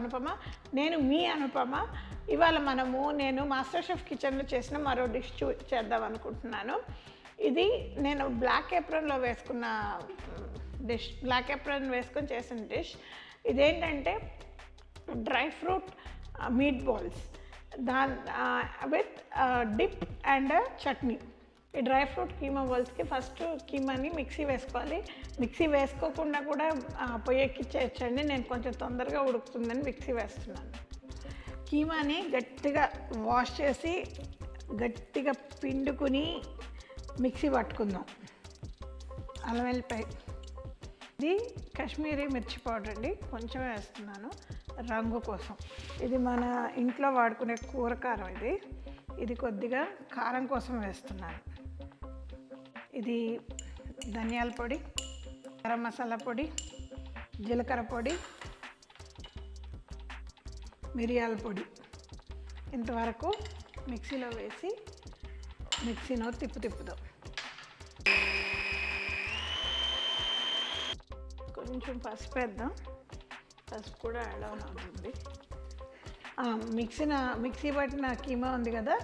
అనుపమ. నేను మీ అనుపమ. ఇవాళ నేను మాస్టర్ షెఫ్ కిచెన్లో చేసిన మరో డిష్ చేద్దాం అనుకుంటున్నాను. ఇది నేను బ్లాక్ ఎప్రన్లో వేసుకున్న డిష్, బ్లాక్ ఎప్రన్ వేసుకొని చేసిన డిష్. ఇదేంటంటే dry fruit meat balls with dip and chutney. ఈ డ్రై ఫ్రూట్ కీమా బాల్స్కి ఫస్ట్ కీమాని మిక్సీ వేసుకోవాలి. మిక్సీ వేసుకోకుండా కూడా పొయ్యి ఎక్కించేయచ్చండి. నేను కొంచెం తొందరగా ఉడుకుతుందని మిక్సీ వేస్తున్నాను. కీమాని గట్టిగా వాష్ చేసి గట్టిగా పిండుకుని మిక్సీ పట్టుకుందాం. అల్లం వెల్లిపాయ, ఇది కాశ్మీరీ మిర్చి పౌడర్ అండి, కొంచెం వేస్తున్నాను రంగు కోసం. ఇది మన ఇంట్లో వాడుకునే కూర కారం. ఇది కొద్దిగా కారం కోసం వేస్తున్నాను. ఇది ధనియాల పొడి, గరం మసాలా పొడి, జీలకర్ర పొడి, మిరియాల పొడి. ఇంతవరకు మిక్సీలో వేసి మిక్సీలో తిప్పుదాం. కొంచెం పసుపు వేద్దాం, పసుపు కూడా యాడ్ ఆన్ అవుతుంది. మిక్సీ పట్టిన కీమా ఉంది కదా,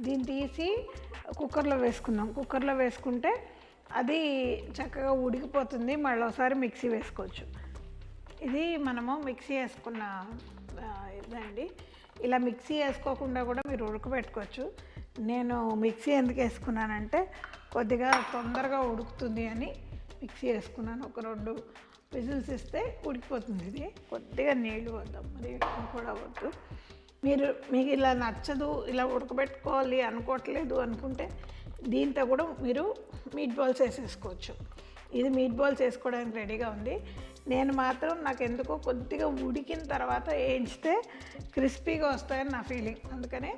దీన్ని తీసి కుక్కర్లో వేసుకుందాం. కుక్కర్లో వేసుకుంటే అది చక్కగా ఉడికిపోతుంది. మళ్ళీ ఒకసారి మిక్సీ వేసుకోవచ్చు. ఇది మనము మిక్సీ వేసుకున్న ఇదండి. ఇలా మిక్సీ వేసుకోకుండా కూడా మీరు ఉడకబెట్టుకోవచ్చు. నేను మిక్సీ ఎందుకు వేసుకున్నానంటే కొద్దిగా తొందరగా ఉడుకుతుంది అని మిక్సీ వేసుకున్నాను. ఒక 2 విజిల్స్ ఇస్తే ఉడికిపోతుంది. ఇది కొద్దిగా నీళ్ళు వద్దాం, మరి ఎక్కువ కూడా వద్దు. మీకు ఇలా నచ్చదు, ఇలా ఉడకబెట్టుకోవాలి అనుకోవట్లేదు అనుకుంటే దీంతో కూడా మీరు మీట్ బాల్స్ వేసేసుకోవచ్చు. ఇది మీట్ బాల్స్ వేసుకోవడానికి రెడీగా ఉంది. నేను మాత్రం నాకు ఎందుకో కొద్దిగా ఉడికిన తర్వాత వేయించితే క్రిస్పీగా వస్తాయని నా ఫీలింగ్. అందుకనే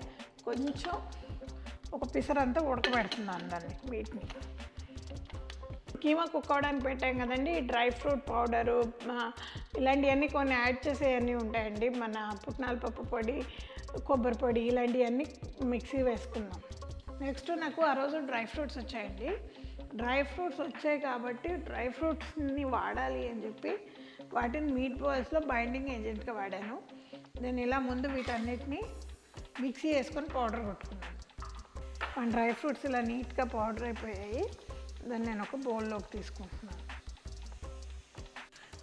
కొంచెం ఒక పిసరంతా ఉడకబెడుతున్నాను దాన్ని, మీట్ని. కీమా కుక్ అవ్వడానికి పెట్టాం కదండి. డ్రై ఫ్రూట్ పౌడరు ఇలాంటివన్నీ కొన్ని యాడ్ చేసేవన్నీ ఉంటాయండి. మన పుట్నాల పప్పు పొడి, కొబ్బరి పొడి ఇలాంటివన్నీ మిక్సీ వేసుకున్నాం. నెక్స్ట్ నాకు ఆ రోజు డ్రై ఫ్రూట్స్ వచ్చాయండి. డ్రై ఫ్రూట్స్ వచ్చాయి కాబట్టి డ్రై ఫ్రూట్స్ని వాడాలి అని చెప్పి వాటిని మీట్ బాల్స్లో బైండింగ్ ఏజెంట్గా వాడాను. నేను ఇలా ముందు వీటన్నిటిని మిక్సీ వేసుకొని పౌడర్ కొట్టుకున్నాను. మన డ్రై ఫ్రూట్స్ ఇలా నీట్గా పౌడర్ అయిపోయాయి. దాన్ని నేను ఒక బౌల్లోకి తీసుకుంటున్నాను.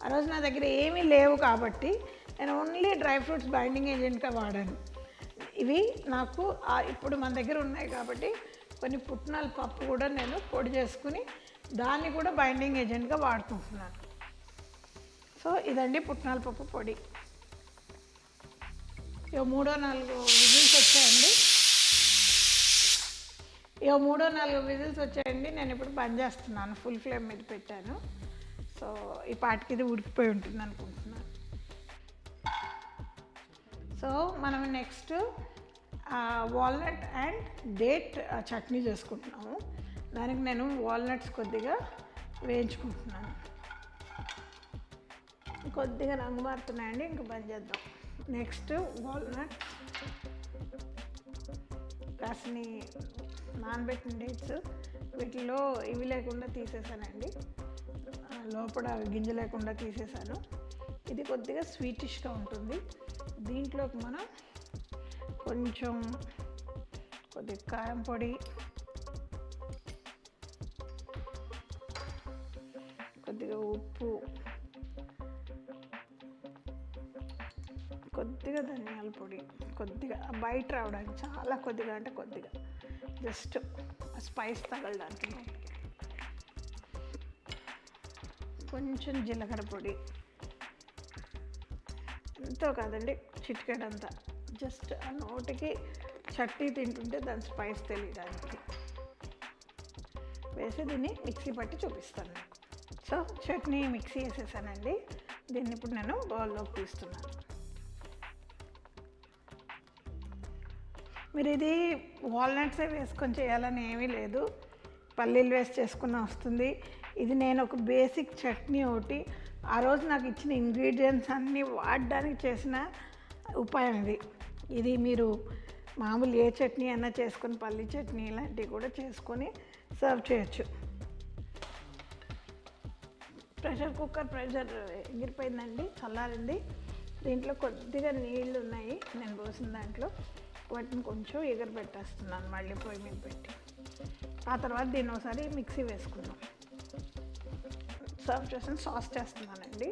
ఆ రోజు నా దగ్గర ఏమీ లేవు కాబట్టి నేను ఓన్లీ డ్రై ఫ్రూట్స్ బైండింగ్ ఏజెంట్గా వాడాను. ఇవి నాకు ఇప్పుడు మన దగ్గర ఉన్నాయి కాబట్టి కొన్ని పుట్నాల పప్పు కూడా నేను పొడి చేసుకుని దాన్ని కూడా బైండింగ్ ఏజెంట్గా వాడుకుంటున్నాను. సో ఇదండి పుట్నాల పప్పు పొడి. 3-4 విజిల్స్ వచ్చాయండి. 3-4 విజిల్స్ వచ్చాయండి. నేను ఇప్పుడు బంద్ చేస్తున్నాను, ఫుల్ ఫ్లేమ్ మీద పెట్టాను. సో ఈ పాటికి ఇది ఉడికిపోయి ఉంటుంది అనుకుంటున్నాను. సో మనం next walnut and date chutney చేసుకుంటున్నాము. దానికి నేను వాల్నట్స్ కొద్దిగా వేయించుకుంటున్నాను. కొద్దిగా రంగు మారుతున్నాయండి, ఇంక బంద్ చేద్దాం. నెక్స్ట్ వాల్నట్ కాసిని నానబెట్టిన డేట్స్, వీటిలో ఇవి లేకుండా తీసేసానండి, లోపల గింజ లేకుండా తీసేసాను. ఇది కొద్దిగా స్వీటిష్గా ఉంటుంది. దీంట్లోకి మనం కొద్దిగా కారం పొడి, కొద్దిగా ఉప్పు, కొద్దిగా ధనియాల పొడి, కొద్దిగా బయట రావడానికి చాలా కొద్దిగా, అంటే కొద్దిగా జస్ట్ స్పైస్ తగలడానికి, కొంచెం జీలకర్ర పొడి, ఎంతో కాదండి చిటికెడంతా, జస్ట్ ఆ నోటికి చట్నీ తింటుంటే దాని స్పైస్ తెలియడానికి వేసి దీన్ని మిక్సీ పట్టి చూపిస్తాను మీకు. సో చట్నీ మిక్సీ వేసేసానండి. దీన్ని ఇప్పుడు నేను బౌల్లోకి తీస్తున్నాను. మీరు ఇది వాల్నట్సే వేసుకొని చేయాలని ఏమీ లేదు, పల్లీలు వేసి చేసుకున్న వస్తుంది. ఇది నేను ఒక బేసిక్ చట్నీ ఒకటి ఆ రోజు నాకు ఇచ్చిన ఇంగ్రీడియంట్స్ అన్నీ వాడడానికి చేసిన ఉపాయం ఇది. మీరు మామూలు ఏ చట్నీ అయినా చేసుకొని, పల్లీ చట్నీ ఇలాంటివి కూడా చేసుకొని సర్వ్ చేయొచ్చు. ప్రెషర్ కుక్కర్ ప్రెషర్ ఎగిరిపోయిందండి, చల్లారింది. దీంట్లో కొద్దిగా నీళ్ళు ఉన్నాయి నేను పోసిన దాంట్లో. వాటిని కొంచెం ఎగరబెట్టేస్తున్నాను మళ్ళీ పొయ్యి మీద పెట్టి. ఆ తర్వాత దీన్ని ఒకసారి మిక్సీ వేసుకుందాం. సర్వ్ చేసిన సాస్ చేస్తున్నానండి.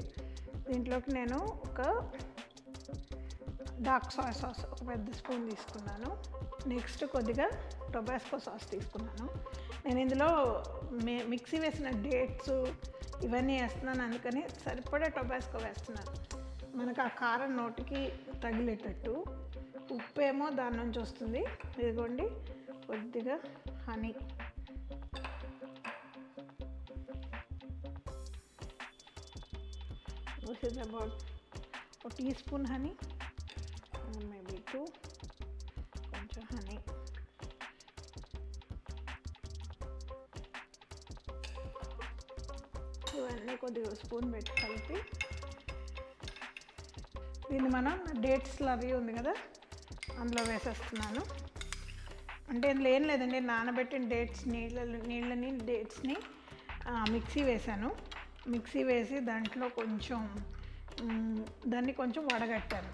దీంట్లోకి నేను ఒక డార్క్ సోయా సాస్ ఒక పెద్ద స్పూన్ తీసుకున్నాను. నెక్స్ట్ కొద్దిగా టొబాస్కో సాస్ తీసుకున్నాను. నేను ఇందులో మిక్సీ వేసిన డేట్స్ ఇవన్నీ వేస్తున్నాను, అందుకని సరిపడే టొబాస్కో వేస్తున్నాను. మనకు ఆ కారం నోటికి తగిలేటట్టు. ఉప్పు ఏమో దాని నుంచి వస్తుంది. ఇదిగోండి కొద్దిగా honey, this is about a teaspoon honey, maybe 2, కొంచెం హనీ. ఇవన్నీ కొద్దిగా స్పూన్ పెట్టి కలిపి దీన్ని మనం డేట్స్ అవి ఉంది కదా అందులో వేసేస్తున్నాను. అంటే ఇందులో ఏం లేదండి, నానబెట్టిన నీళ్ళని డేట్స్ని మిక్సీ వేసాను. మిక్సీ వేసి దాంట్లో కొంచెం దాన్ని కొంచెం వడగట్టాను.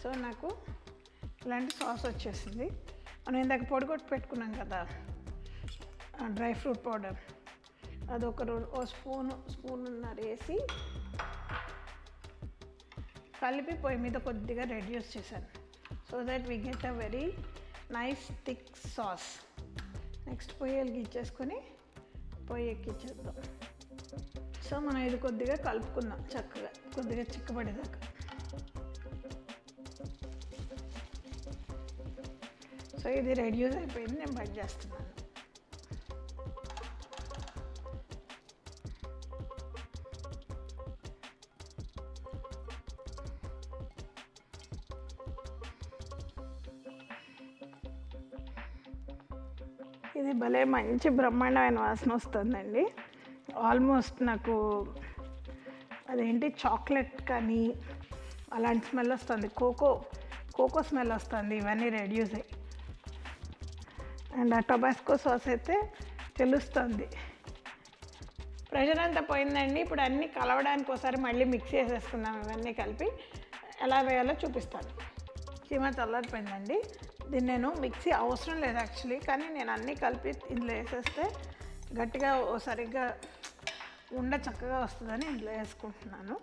సో నాకు ఇలాంటి సాస్ వచ్చేసింది. మనం ఇందాక పొడిగొట్టి పెట్టుకున్నాం కదా డ్రై ఫ్రూట్ పౌడర్, అదొక స్పూన్నర వేసి కలిపి పొయ్యి మీద కొద్దిగా రెడ్యూస్ చేశాను. So that we get a very nice thick sauce. Next పొయ్యి వెలిగించేసుకొని పొయ్యి ఎక్కించేద్దాం. సో మనం ఇది కొద్దిగా కలుపుకుందాం చక్కగా, కొద్దిగా చిక్కబడేదాకా. సో ఇది రెడ్యూస్ అయిపోయింది, నేను బయట చేస్తున్నాను. ఇది భలే మంచి బ్రహ్మాండమైన వాసన వస్తుందండి. ఆల్మోస్ట్ నాకు అదేంటి చాక్లెట్ కానీ అలాంటి స్మెల్ వస్తుంది, కోకో స్మెల్ వస్తుంది. ఇవన్నీ రెడ్యూస్ అయ్యి అండ్ ఆ టొబాస్కో సాస్ అయితే తెలుస్తుంది. ప్రెషర్ అంతా పోయిందండి. ఇప్పుడు అన్నీ కలవడానికి ఒకసారి మళ్ళీ మిక్స్ చేసేసుకుందాం. ఇవన్నీ కలిపి ఎలా వేయాలో చూపిస్తాను. కీమా చల్లారిపోయిందండి. దీన్ని నేను మిక్సీ అవసరం లేదు యాక్చువల్లీ, కానీ నేను అన్నీ కలిపి ఇందులో వేసేస్తే గట్టిగా సరిగ్గా చక్కగా వస్తుందని ఇందులో వేసుకుంటున్నాను.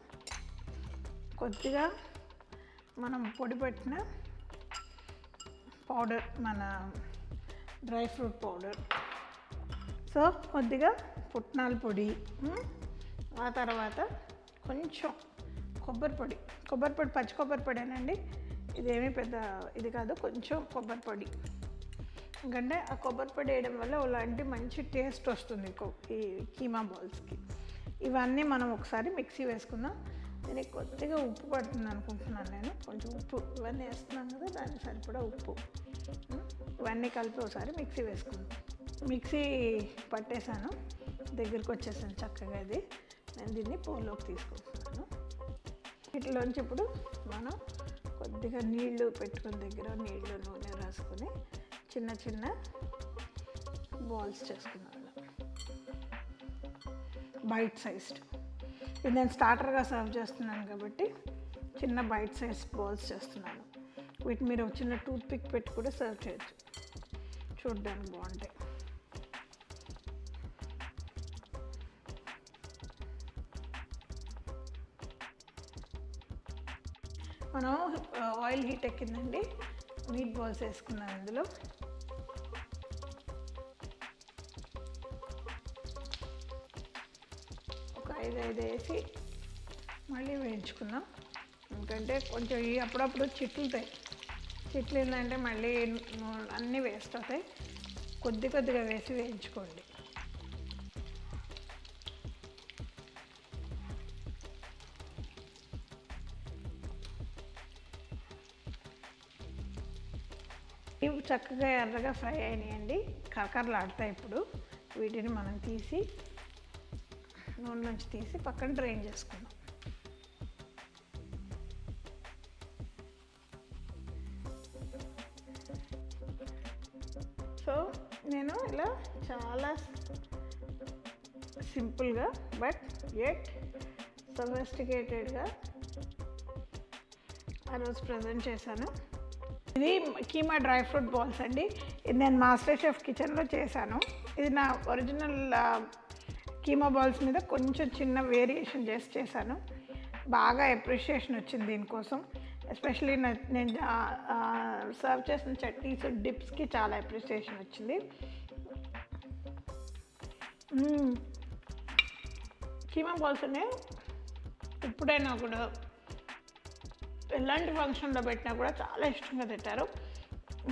కొద్దిగా మనం పొడి పెట్టిన పౌడర్, మన డ్రై ఫ్రూట్ పౌడర్, సో కొద్దిగా పుట్నాల పొడి, ఆ తర్వాత కొంచెం కొబ్బరి పొడి పచ్చి కొబ్బరి పొడేనండి, ఇదేమీ పెద్ద ఇది కాదు, కొంచెం కొబ్బరి పొడి. ఎందుకంటే ఆ కొబ్బరి పొడి వేయడం వల్ల అలాంటి మంచి టేస్ట్ వస్తుంది ఈ కీమా బాల్స్కి. ఇవన్నీ మనం ఒకసారి మిక్సీ వేసుకుందాం. దీనికి కొద్దిగా ఉప్పు పడుతుంది అనుకుంటున్నాను నేను, కొంచెం ఉప్పు ఇవన్నీ వేస్తున్నాను కదా దానికి సరిపడా ఉప్పు. ఇవన్నీ కలిపి ఒకసారి మిక్సీ వేసుకుందాం. మిక్సీ పట్టేశాను, దగ్గరికి వచ్చేసాను చక్కగా. ఇది నేను దీన్ని పోల్లోకి తీసుకుంటున్నాను. వీటిలోంచి ఇప్పుడు మనం కొద్దిగా నీళ్లు పెట్టుకుని దగ్గర నీళ్లు నూనె రాసుకొని చిన్న చిన్న బాల్స్ చేసుకున్నాను, బైట్ సైజ్డ్. ఇది నేను స్టార్టర్గా సర్వ్ చేస్తున్నాను కాబట్టి చిన్న బైట్ సైజ్ బాల్స్ చేస్తున్నాను. వీటి మీరు చిన్న టూత్ పిక్ పెట్టి కూడా సర్వ్ చేయొచ్చు, చూడడానికి బాగుంటాయి. మనం ఆయిల్ హీట్ ఎక్కిందండి, మీట్ బాల్స్ వేసుకున్నాం. ఇందులో ఒక 5 వేసి మళ్ళీ వేయించుకుందాం. ఎందుకంటే కొంచెం అప్పుడప్పుడు చిట్లిందంటే మళ్ళీ అన్నీ వేస్ట్ అవుతాయి. కొద్దిగా వేసి వేయించుకోండి. ఇవి చక్కగా ఎర్రగా ఫ్రై అయినాయండి, కరకరలాడతాయి. ఇప్పుడు వీటిని మనం తీసి నూనె నుంచి తీసి పక్కన డ్రైన్ చేసుకుందాం. సో నేను ఇలా చాలా సింపుల్గా బట్ ఎట్ సఫిస్టికేటెడ్గా ఆ రోజు ప్రజెంట్ చేశాను. ఇది కీమా డ్రై ఫ్రూట్ బాల్స్ అండి. ఇది నేను మాస్టర్ షెఫ్ కిచెన్లో చేశాను. ఇది నా ఒరిజినల్ కీమా బాల్స్ మీద కొంచెం చిన్న వేరియేషన్ చేశాను. బాగా అప్రిషియేషన్ వచ్చింది దీనికోసం. ఎస్పెషలీ నేను సర్వ్ చేసిన చట్నీస్ డిప్స్కి చాలా అప్రిషియేషన్ వచ్చింది. కీమా బాల్స్ అనే ఎప్పుడైనా కూడా ఎలాంటి ఫంక్షన్లో పెట్టినా కూడా చాలా ఇష్టంగా తింటారు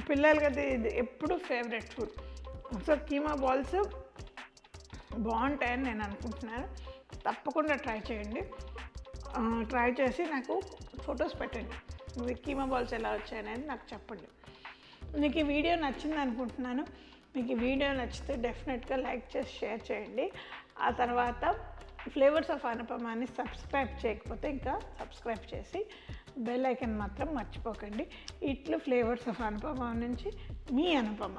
పిల్లలకి. అది ఎప్పుడు favourite food. So keema balls బాగుంటాయని నేను అనుకుంటున్నాను. తప్పకుండా ట్రై చేయండి. ట్రై చేసి నాకు ఫొటోస్ పెట్టండి. మీ కీమా బాల్స్ ఎలా వచ్చాయనేది నాకు చెప్పండి. మీకు ఈ వీడియో నచ్చింది అనుకుంటున్నాను. మీకు ఈ వీడియో నచ్చితే డెఫినెట్గా లైక్ చేసి షేర్ చేయండి. ఆ తర్వాత ఫ్లేవర్స్ ఆఫ్ అనుపమాని సబ్స్క్రైబ్ చేయకపోతే ఇంకా సబ్స్క్రైబ్ చేసి బెల్ ఐకాన్ మాత్రం మర్చిపోకండి. ఇట్లు ఫ్లేవర్స్ ఆఫ్ అనుపమ నుంచి మీ అనుపమ.